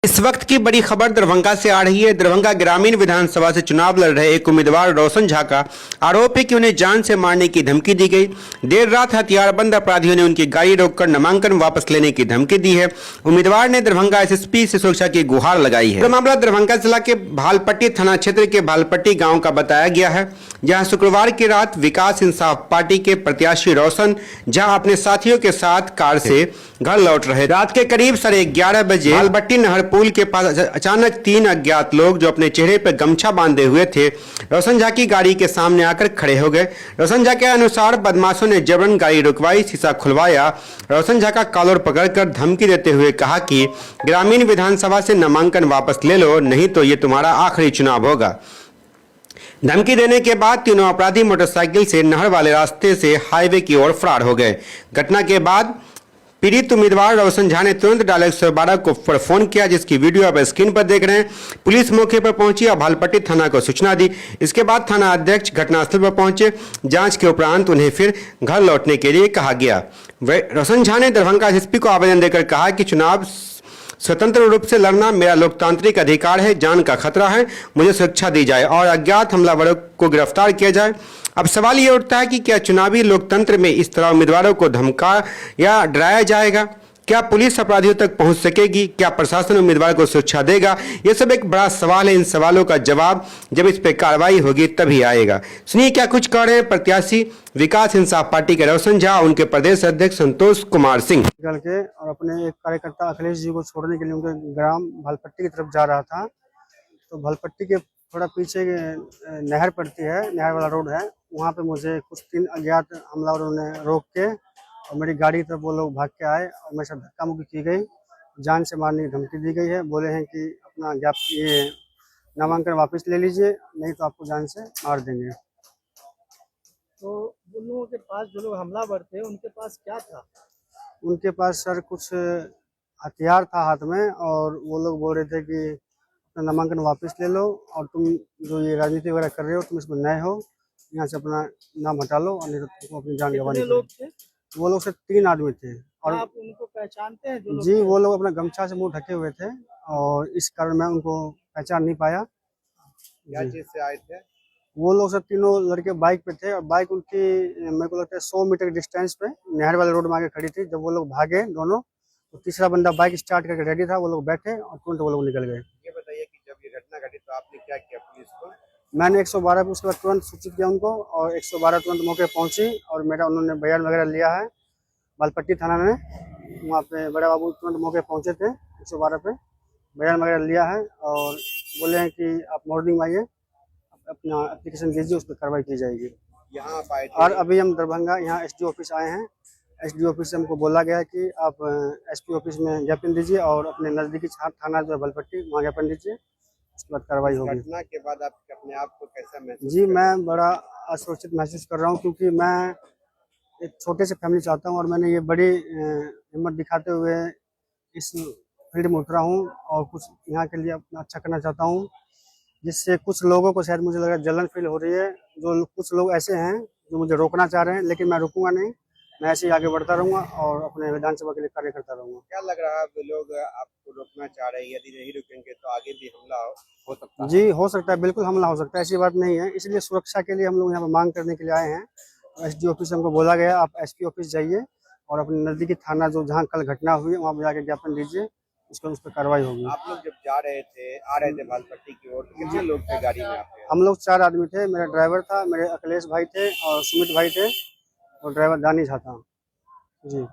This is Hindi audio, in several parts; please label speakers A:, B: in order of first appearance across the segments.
A: इस वक्त की बड़ी खबर दरभंगा से आ रही है। दरभंगा ग्रामीण विधानसभा से चुनाव लड़ रहे एक उम्मीदवार रोशन झा का आरोप है कि उन्हें जान से मारने की धमकी दी गई। देर रात हथियारबंद अपराधियों ने उनकी गाड़ी रोककर नामांकन वापस लेने की धमकी दी है। उम्मीदवार ने दरभंगा एसएसपी से सुरक्षा की गुहार लगाई है। मामला दरभंगा जिला के भालपट्टी थाना क्षेत्र के भालपट्टी गाँव का बताया गया है, जहाँ शुक्रवार की रात विकास इंसाफ पार्टी के प्रत्याशी रोशन झा अपने साथियों के साथ कार से घर लौट रहे। रात के करीब 11:30 बजे भालपट्टी नहर पुल के पास अचानक 3 अज्ञात लोग जो अपने चेहरे पर गमछा बांधे हुए थे, रोशन झा की गाड़ी के सामने आकर खड़े हो गए। रोशन झा के अनुसार बदमाशों ने जबरन गाड़ी रुकवाई, शीशा खुलवाया। रोशन झा का कॉलर पकड़कर धमकी देते हुए कहा कि ग्रामीण विधानसभा से नामांकन वापस ले लो, नहीं तो ये तुम्हारा आखिरी चुनाव होगा। धमकी देने के बाद तीनों अपराधी मोटरसाइकिल से नहर वाले रास्ते से हाईवे की ओर फरार हो गए। घटना के बाद पीड़ित उम्मीदवार रोशन झा ने तुरंत डायल 112 को फोन किया, जिसकी वीडियो आप स्क्रीन पर देख रहे हैं। पुलिस मौके पर पहुंची और भालपट्टी थाना को सूचना दी। इसके बाद थाना अध्यक्ष घटनास्थल पर पहुंचे। जांच के उपरांत उन्हें फिर घर लौटने के लिए कहा गया। रोशन झा ने दरभंगा एसपी को आवेदन देकर कहा कि चुनाव स्वतंत्र रूप से लड़ना मेरा लोकतांत्रिक अधिकार है, जान का खतरा है, मुझे सुरक्षा दी जाए और अज्ञात हमलावरों को गिरफ्तार किया जाए। अब सवाल ये उठता है कि क्या चुनावी लोकतंत्र में इस तरह उम्मीदवारों को धमका या डराया जाएगा? क्या पुलिस अपराधियों तक पहुंच सकेगी? क्या प्रशासन उम्मीदवार को सुरक्षा देगा? ये सब एक बड़ा सवाल है। इन सवालों का जवाब जब इस पर कार्रवाई होगी तभी आएगा। सुनिए क्या कुछ कह रहे हैं प्रत्याशी विकास इंसाफ पार्टी के रोशन झा, उनके प्रदेश अध्यक्ष संतोष कुमार सिंह।
B: निकल के और अपने एक कार्यकर्ता अखिलेश जी को छोड़ने के लिए उनके ग्राम भालपट्टी की तरफ जा रहा था। तो भालपट्टी के थोड़ा पीछे नहर पड़ती है, नहर वाला रोड है, वहाँ पे मुझे कुछ 3 अज्ञात हमलावरों ने रोक के और मेरी गाड़ी की तरफ वो लोग भाग के आए और मेरे साथ धक्का मुक्की की गई, जान से मारने की धमकी दी गई है। बोले हैं कि अपना ये नामांकन वापस ले लीजिए, नहीं तो आपको जान से मार देंगे।
C: तो उन लोगों के पास जो लोग हमलावर थे उनके पास क्या था?
B: उनके पास सर कुछ हथियार था हाथ में और वो लोग बोल रहे थे कि अपना नामांकन वापस ले लो और तुम जो ये राजनीति वगैरह कर रहे हो तुम इसमें नए हो, यहाँ से अपना नाम हटा लो और नहीं तो तुमको अपनी जान गंवानी।
C: लोग थे
B: वो लोग से 3 आदमी थे। और
C: आप उनको पहचानते हैं जो लोग?
B: जी, वो लोग अपना गमछा से मुंह ढके हुए थे और इस कारण मैं उनको पहचान नहीं पाया।
C: क्या चीज से आए थे?
B: वो लोग सब तीनों लड़के बाइक पे थे और बाइक उनकी मेरे को लगता है 100 मीटर डिस्टेंस पे नहर वाले रोड में आके खड़ी थी। जब वो लोग भागे दोनों, तो तीसरा बंदा बाइक स्टार्ट करके रेडी था, वो लोग बैठे और तुरंत वो लोग निकल गए।
C: ये बताइए कि जब ये घटना घटी तो आपने क्या किया पुलिस को?
B: मैंने 112 पे उसके बाद तुरंत सूचित किया उनको और 112 तुरंत मौके पहुंची और मेरा उन्होंने बयान वगैरह लिया है भालपट्टी थाना में। वहाँ पे बड़ा बाबू तुरंत मौके पहुंचे थे, 112 पे बयान वगैरह लिया है और बोले हैं कि आप मॉर्निंग में आइए, अपना एप्लीकेशन दीजिए, उस पर कार्रवाई की जाएगी।
C: यहाँ आप आए थे?
B: और अभी हम दरभंगा यहाँ एसडी ऑफिस आए हैं। एसडी ऑफिस से हमको बोला गया कि आप एसपी ऑफिस में ज्ञापन दीजिए और अपने नज़दीकी थाना जो है भालपट्टी, वहाँ ज्ञापन दीजिए, उसके बाद कार्रवाई होगी।
C: घटना के बाद आप अपने आप को कैसा महसूस?
B: जी, मैं बड़ा असुरक्षित महसूस कर रहा हूँ क्योंकि मैं एक छोटे से फैमिली चाहता हूँ और मैंने ये बड़ी हिम्मत दिखाते हुए इस फील्ड में उतरा हूँ और कुछ यहाँ के लिए अपना अच्छा करना चाहता हूँ, जिससे कुछ लोगों को शायद मुझे लग रहा है जलन फील हो रही है। जो कुछ लोग ऐसे हैं जो मुझे रोकना चाह रहे हैं, लेकिन मैं रुकूंगा नहीं, मैं ऐसे ही आगे बढ़ता रहूंगा और अपने विधानसभा के लिए कार्य करता रहूंगा।
C: क्या लग रहा है लोग आपको रोकना चाह रहे हैं? यदि नहीं रुकेंगे तो आगे भी हमला हो सकता है?
B: जी, हो सकता है, बिल्कुल हमला हो सकता है, ऐसी बात नहीं है। इसलिए सुरक्षा के लिए हम लोग यहाँ पर मांग करने के लिए आए हैं। एसडी ऑफिस से हमको बोला गया आप एसपी ऑफिस जाइए और अपने नज़दीकी थाना जो जहाँ कल घटना हुई है वहाँ पर जाके ज्ञापन दीजिए, उस पर कार्रवाई होगी।
C: आप लोग जब आ रहे थे भालपट्टी की ओर, कितने लोग थे गाड़ी में आपके?
B: हम लोग 4 आदमी थे। मेरा ड्राइवर था, मेरे अखिलेश भाई थे और सुमित भाई थे और ड्राइवर दानी झा था। जी,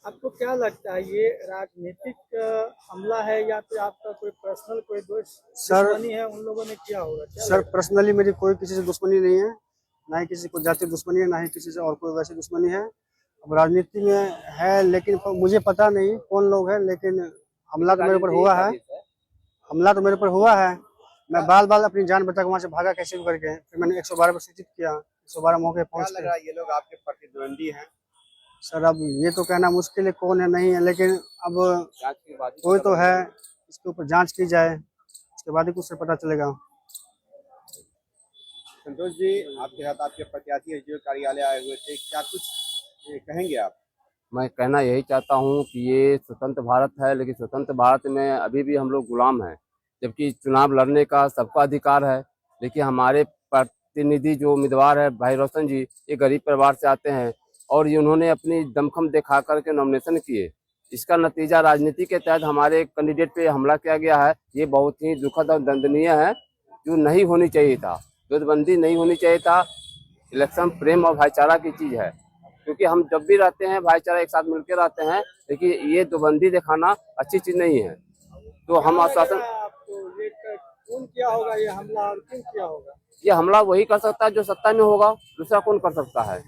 C: आपको क्या लगता है ये राजनीतिक हमला है या फिर आपका कोई पर्सनल कोई दुश्मनी है उन लोगों ने किया होगा?
B: सर पर्सनली मेरी कोई किसी से दुश्मनी नहीं है, ना ही किसी को जाति दुश्मनी है, ना ही किसी से और कोई वैसी दुश्मनी है। अब राजनीति में है लेकिन मुझे पता नहीं कौन लोग हैं, लेकिन हमला तो मेरे ऊपर हुआ है। हमला तो मेरे ऊपर हुआ है। मैं बाल बाल अपनी जान बचा के वहाँ से भागा कैसे भी करके, फिर मैंने 112 पर सूचित किया, 112 मौके पहुँच
C: लग रहा है ये लोग आपके प्रतिद्वंदी हैं?
B: सर अब ये तो कहना मुश्किल है कौन है नहीं है, लेकिन अब कोई तो है, इसके ऊपर जांच की जाए, उसके बाद ही कुछ से पता चलेगा।
C: संतोष जी, आपके साथ आपके प्रत्याशी एसडीओ कार्यालय आए हुए थे, क्या कुछ कहेंगे आप?
D: मैं कहना यही चाहता हूँ कि ये स्वतंत्र भारत है, लेकिन स्वतंत्र भारत में अभी भी हम लोग गुलाम हैं। जबकि चुनाव लड़ने का सबका अधिकार है, लेकिन हमारे प्रतिनिधि जो उम्मीदवार है भाई रोशन जी, ये गरीब परिवार से आते हैं और ये उन्होंने अपनी दमखम दिखा करके नॉमिनेशन किए। इसका नतीजा राजनीति के तहत हमारे कैंडिडेट पे हमला किया गया है। ये बहुत ही दुखद और दंडनीय है, जो नहीं होनी चाहिए था। जुटबंदी नहीं होनी चाहिए था। इलेक्शन प्रेम और भाईचारा की चीज़ है, क्योंकि हम जब भी रहते हैं भाईचारा एक साथ मिलकर रहते हैं, लेकिन ये दुबंदी दिखाना अच्छी चीज़ नहीं है। तो हम आश्वासन,
C: आपको ये कौन किया होगा ये हमला और क्यों किया होगा?
D: ये हमला वही कर सकता है जो सत्ता में होगा, दूसरा कौन कर सकता है?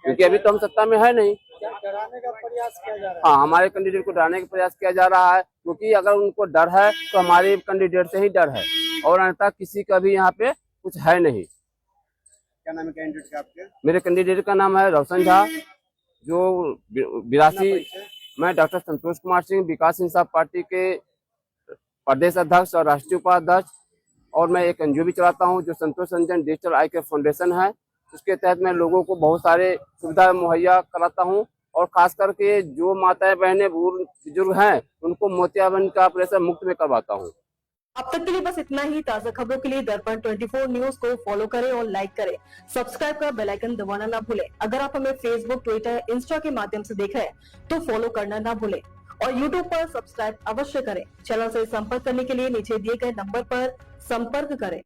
D: क्योंकि अभी तो हम सत्ता में है नहीं।
C: क्या डराने का प्रयास किया जा रहा है?
D: हाँ, हमारे कैंडिडेट को डराने का प्रयास किया जा रहा है, क्योंकि अगर उनको डर है तो हमारे कैंडिडेट से ही डर है और अन्यथा किसी का भी यहाँ पे कुछ है नहीं।
A: क्या नाम है कैंडिडेट का आपके?
D: मेरे कैंडिडेट का नाम है रोशन झा, जो 82। मैं डॉक्टर संतोष कुमार सिंह, विकास इंसाफ पार्टी के प्रदेश अध्यक्ष और राष्ट्रीय उपाध्यक्ष, और मैं एक एनजीओ भी चलाता हूं जो संतोष रंजन डिजिटल आई केयर फाउंडेशन है। उसके तहत मैं लोगों को बहुत सारे सुविधा मुहैया कराता हूं और खास करके जो माताएं बहनें बूढ़ बुजुर्ग हैं उनको मोतियाबिंद का ऑपरेशन मुफ्त में करवाता हूं।
E: अब तक के लिए बस इतना ही। ताज़ा खबरों के लिए दर्पण 24 न्यूज को फॉलो करें और लाइक करें। सब्सक्राइब कर बेल आइकन दबाना ना भूलें। अगर आप हमें फेसबुक, ट्विटर, इंस्टा के माध्यम से देख रहे हैं तो फॉलो करना ना भूलें और यूट्यूब पर सब्सक्राइब अवश्य करें। चैनल से संपर्क करने के लिए नीचे दिए गए नंबर पर संपर्क करें।